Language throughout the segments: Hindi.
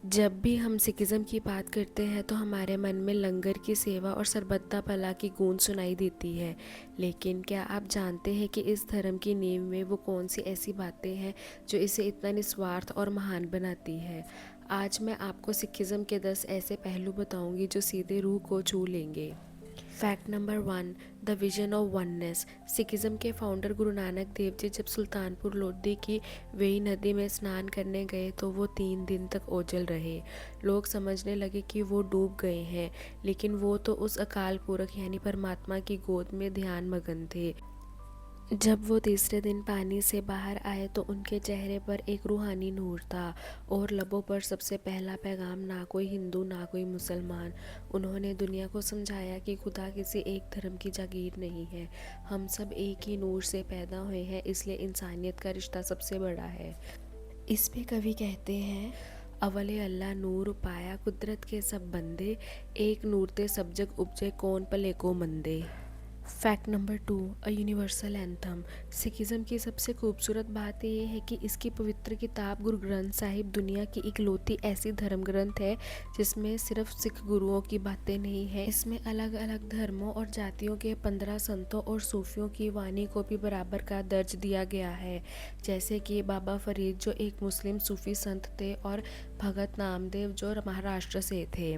जब भी हम सिखिज़्म की बात करते हैं तो हमारे मन में लंगर की सेवा और सरबत्ता भला की गूंज सुनाई देती है। लेकिन क्या आप जानते हैं कि इस धर्म की नींव में वो कौन सी ऐसी बातें हैं जो इसे इतना निस्वार्थ और महान बनाती है। आज मैं आपको सिखिज़्म के 10 ऐसे पहलू बताऊंगी जो सीधे रूह को छू लेंगे। Fact number 1, the vision of oneness. Sikhism के फाउंडर गुरु नानक देव जी जब सुल्तानपुर लोधी की वेई नदी में स्नान करने गए तो वो 3 दिन तक ओझल रहे। लोग समझने लगे कि वो डूब गए हैं, लेकिन वो तो उस अकाल पुरख यानी परमात्मा की गोद में ध्यान मगन थे। जब वो तीसरे दिन पानी से बाहर आए तो उनके चेहरे पर एक रूहानी नूर था और लबों पर सबसे पहला पैगाम, ना कोई हिंदू ना कोई मुसलमान। उन्होंने दुनिया को समझाया कि खुदा किसी एक धर्म की जागीर नहीं है, हम सब एक ही नूर से पैदा हुए हैं, इसलिए इंसानियत का रिश्ता सबसे बड़ा है। इस पे कवि कहते हैं, अवले अल्लाह नूर पाया कुदरत के सब बंदे, एक नूर ते सब जग उपजे कौन भले को मंदे। Fact number 2, a universal anthem. Sikhism की सबसे खूबसूरत बात यह है कि इसकी पवित्र किताब गुरु ग्रंथ साहिब दुनिया की इकलौती ऐसी धर्म ग्रंथ है जिसमें सिर्फ सिख गुरुओं की बातें नहीं है, इसमें अलग अलग धर्मों और जातियों के 15 संतों और सूफियों की वाणी को भी बराबर का दर्ज दिया गया है। जैसे कि बाबा फरीद जो एक मुस्लिम सूफी संत थे और भगत नामदेव जो महाराष्ट्र से थे।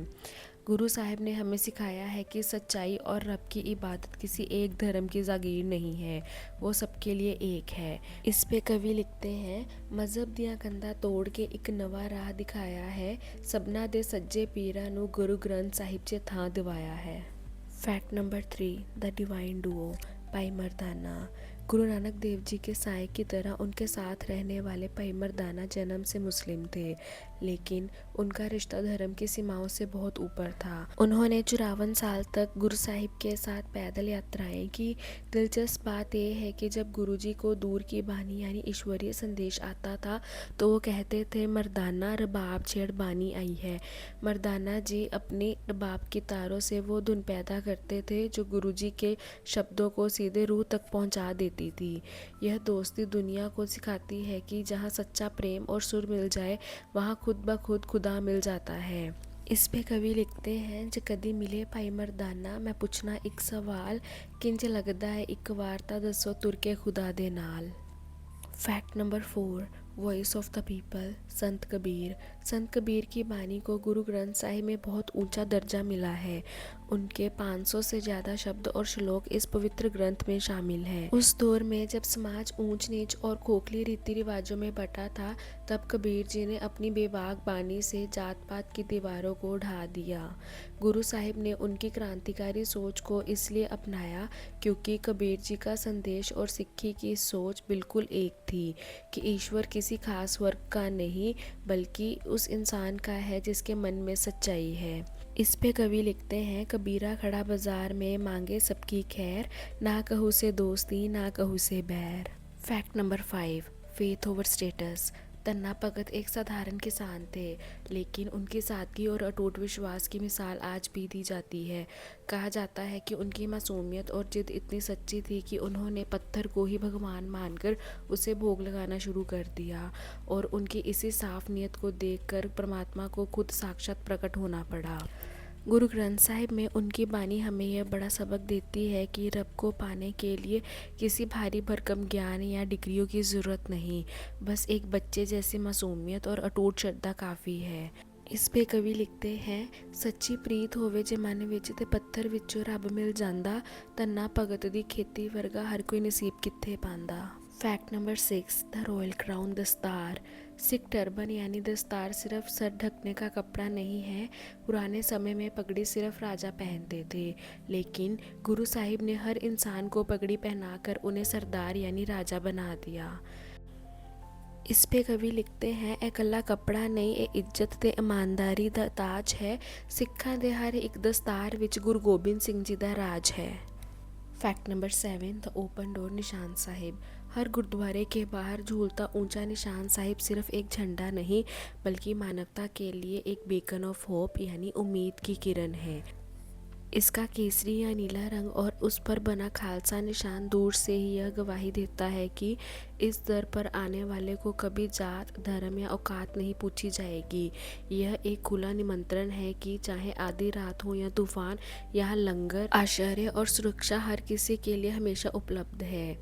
गुरु साहिब ने हमें सिखाया है कि सच्चाई और रब की इबादत किसी एक धर्म की जागीर नहीं है, वो सबके लिए एक है। इस पे कवि लिखते हैं, मजहब दिया कंधा तोड़ के एक नवा राह दिखाया है, सबना दे सज्जे पीरा नू गुरु ग्रंथ साहिब चे थां दिवाया है। Fact number 3, the divine Duo. भाई मर्दाना। गुरु नानक देव जी के साए की तरह उनके साथ रहने वाले भाई मर्दाना जन्म से मुस्लिम थे, लेकिन उनका रिश्ता धर्म की सीमाओं से बहुत ऊपर था। उन्होंने 54 साल तक गुरु साहिब के साथ पैदल यात्राएं की। दिलचस्प बात यह है कि जब गुरु जी को दूर की बानी यानी ईश्वरीय संदेश आता था तो वो कहते थे, मर्दाना रबाब छेड़ बानी आई है। मर्दाना जी अपनी रबाब की तारों से वो धुन पैदा करते थे जो गुरु जी के शब्दों को सीधे रूह तक पहुंचा देती थी। यह दोस्ती दुनिया को सिखाती है कि जहां सच्चा प्रेम और सुर मिल जाए वहां खुद ब खुद खुदा मिल जाता है। इस पे कवि लिखते हैं, जे कदी मिले भाई मर्दाना मैं पुछना एक सवाल, किंज लगदा है एक वार्ता दसो तुर के खुदा दे नाल। Fact number 4, voice of the people. संत कबीर। संत कबीर की बानी को गुरु ग्रंथ साहिब में बहुत ऊंचा दर्जा मिला है। उनके 500 से ज़्यादा शब्द और श्लोक इस पवित्र ग्रंथ में शामिल हैं। उस दौर में जब समाज ऊंच नीच और खोखली रीति रिवाजों में बटा था, तब कबीर जी ने अपनी बेबाक बानी से जात पात की दीवारों को ढा दिया। गुरु साहिब ने उनकी क्रांतिकारी सोच को इसलिए अपनाया क्योंकि कबीर जी का संदेश और सिक्खी की सोच बिल्कुल एक थी कि ईश्वर किसी खास वर्ग का नहीं बल्कि उस इंसान का है जिसके मन में सच्चाई है। इस पे कवि लिखते हैं, कबीरा खड़ा बाजार में मांगे सबकी खैर, ना कहू से दोस्ती ना कहू से बैर। Fact number 5, faith over status. तन्ना भगत एक साधारण किसान थे, लेकिन उनकी सादगी और अटूट विश्वास की मिसाल आज भी दी जाती है। कहा जाता है कि उनकी मासूमियत और जिद इतनी सच्ची थी कि उन्होंने पत्थर को ही भगवान मानकर उसे भोग लगाना शुरू कर दिया, और उनकी इसी साफ नियत को देखकर परमात्मा को खुद साक्षात प्रकट होना पड़ा। गुरु ग्रंथ साहिब में उनकी बानी हमें यह बड़ा सबक देती है कि रब को पाने के लिए किसी भारी भरकम ज्ञान या डिग्रियों की ज़रूरत नहीं, बस एक बच्चे जैसी मासूमियत और अटूट श्रद्धा काफ़ी है। इस पे कवि लिखते हैं, सच्ची प्रीत होवे जे मन विच ते पत्थर विचों रब मिल जांदा, तन्ना भगत दी खेती वर्गा हर कोई नसीब कित्थे पांदा। Fact number 6, the royal crown dastar. Sikh turban यानी दस्तार सिर्फ सर ढकने का कपड़ा नहीं है। पुराने समय में पगड़ी सिर्फ राजा पहनते थे, लेकिन गुरु साहिब ने हर इंसान को पगड़ी पहनाकर उन्हें सरदार यानी राजा बना दिया। इस पे कवि लिखते हैं, ए कल्ला कपड़ा नहीं, ए इज्जत ते ईमानदारी दा ताज है, सिखा दे हर एक दस्तार विच गुरु गोबिंद सिंह जी दा राज है। Fact number 7, the open door निशान साहिब। हर गुरुद्वारे के बाहर झूलता ऊंचा निशान साहिब सिर्फ एक झंडा नहीं बल्कि मानवता के लिए एक बेकन ऑफ होप यानी उम्मीद की किरण है। इसका केसरी या नीला रंग और उस पर बना खालसा निशान दूर से ही यह गवाही देता है कि इस दर पर आने वाले को कभी जात, धर्म या औकात नहीं पूछी जाएगी। यह एक खुला निमंत्रण है कि चाहे आधी रात हो या तूफान, यहाँ लंगर, आश्रय और सुरक्षा हर किसी के लिए हमेशा उपलब्ध है।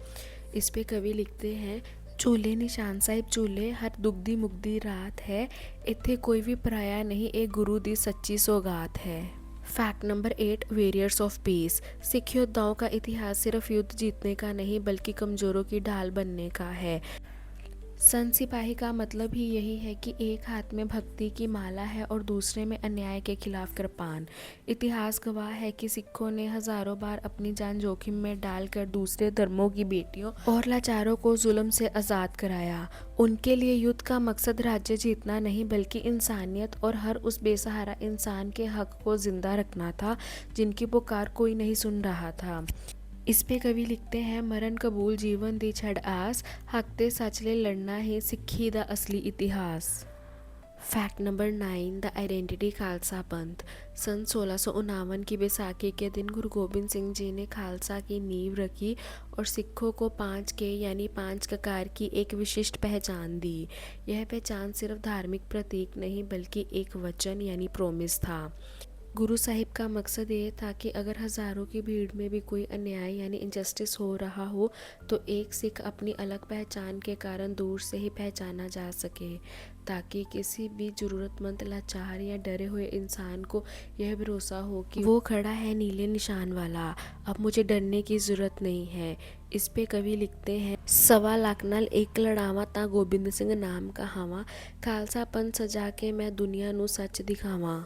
इस पे कवि लिखते हैं, चूल्हे निशान साहिब चूल्हे हर दुखदी मुगदी रात है, इत्थे कोई भी पराया नहीं, एक गुरु दी सच्ची सौगात है। Fact number 8, warriors of peace. Sikh योद्धाओं का इतिहास सिर्फ युद्ध जीतने का नहीं बल्कि कमजोरों की ढाल बनने का है। संत सिपाही का मतलब ही यही है कि एक हाथ में भक्ति की माला है और दूसरे में अन्याय के खिलाफ कृपाण। इतिहास गवाह है कि सिखों ने हजारों बार अपनी जान जोखिम में डालकर दूसरे धर्मों की बेटियों और लाचारों को जुल्म से आज़ाद कराया। उनके लिए युद्ध का मकसद राज्य जीतना नहीं बल्कि इंसानियत और हर उस बेसहारा इंसान के हक को जिंदा रखना था जिनकी पुकार कोई नहीं सुन रहा था। इस पे कवि लिखते हैं, मरण कबूल जीवन दी छड़ आस, हक ते सच ले लड़ना ही सिੱਖੀ ਦਾ असली इतिहास। Fact number 9, the identity Khalsa पंथ। सन 1659 की बैसाखी के दिन गुरु गोबिंद सिंह जी ने खालसा की नींव रखी और सिखों को 5K यानी 5 ककार की एक विशिष्ट पहचान दी। यह पहचान सिर्फ धार्मिक प्रतीक नहीं बल्कि एक वचन यानी प्रोमिस था। गुरु साहिब का मकसद ये था कि अगर हज़ारों की भीड़ में भी कोई अन्याय यानी इनजस्टिस हो रहा हो तो एक सिख अपनी अलग पहचान के कारण दूर से ही पहचाना जा सके, ताकि किसी भी ज़रूरतमंद, लाचार या डरे हुए इंसान को यह भरोसा हो कि वो खड़ा है नीले निशान वाला, अब मुझे डरने की ज़रूरत नहीं है। इस पे कवि लिखते हैं, 1.25 लाख नाल एक लड़ावा ता गोबिंद सिंह नाम कहावा, खालसा पंथ सजा के मैं दुनिया नू सच दिखावा।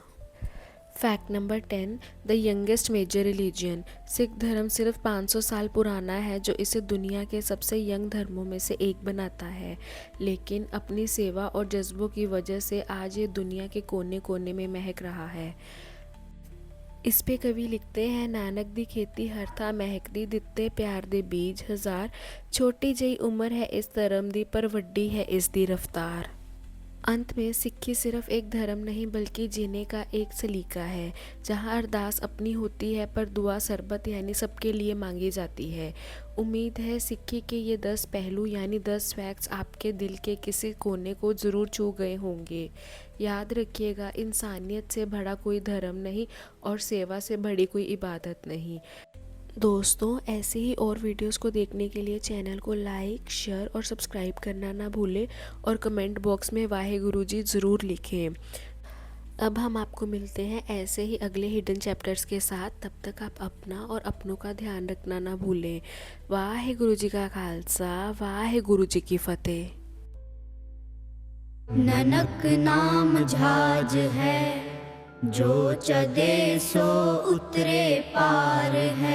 Fact number 10, the youngest major religion. Sikh धर्म सिर्फ 500 साल पुराना है जो इसे दुनिया के सबसे यंग धर्मों में से एक बनाता है, लेकिन अपनी सेवा और जज्बों की वजह से आज ये दुनिया के कोने कोने में महक रहा है। इस पे कवि लिखते हैं, नानक दी खेती हर था महकदी, दिते प्यार दे बीज हजार, छोटी जही उम्र है इस धर्म दी पर वड्डी है इस दी रफ्तार। अंत में सिक्खी सिर्फ एक धर्म नहीं बल्कि जीने का एक सलीका है, जहाँ अरदास अपनी होती है पर दुआ सरबत यानी सबके लिए मांगी जाती है। उम्मीद है सिक्खी के ये 10 पहलू यानी 10 फैक्ट्स आपके दिल के किसी कोने को ज़रूर छू गए होंगे। याद रखिएगा, इंसानियत से बड़ा कोई धर्म नहीं और सेवा से बड़ी कोई इबादत नहीं। दोस्तों, ऐसे ही और वीडियोस को देखने के लिए चैनल को लाइक, शेयर और सब्सक्राइब करना ना भूलें और कमेंट बॉक्स में वाहेगुरु जी ज़रूर लिखें। अब हम आपको मिलते हैं ऐसे ही अगले हिडन चैप्टर्स के साथ। तब तक आप अपना और अपनों का ध्यान रखना ना भूलें। वाहेगुरु जी का खालसा, वाहेगुरु जी की फतेह। ननक नाम झाज है, जो चदे सो उतरे पार है।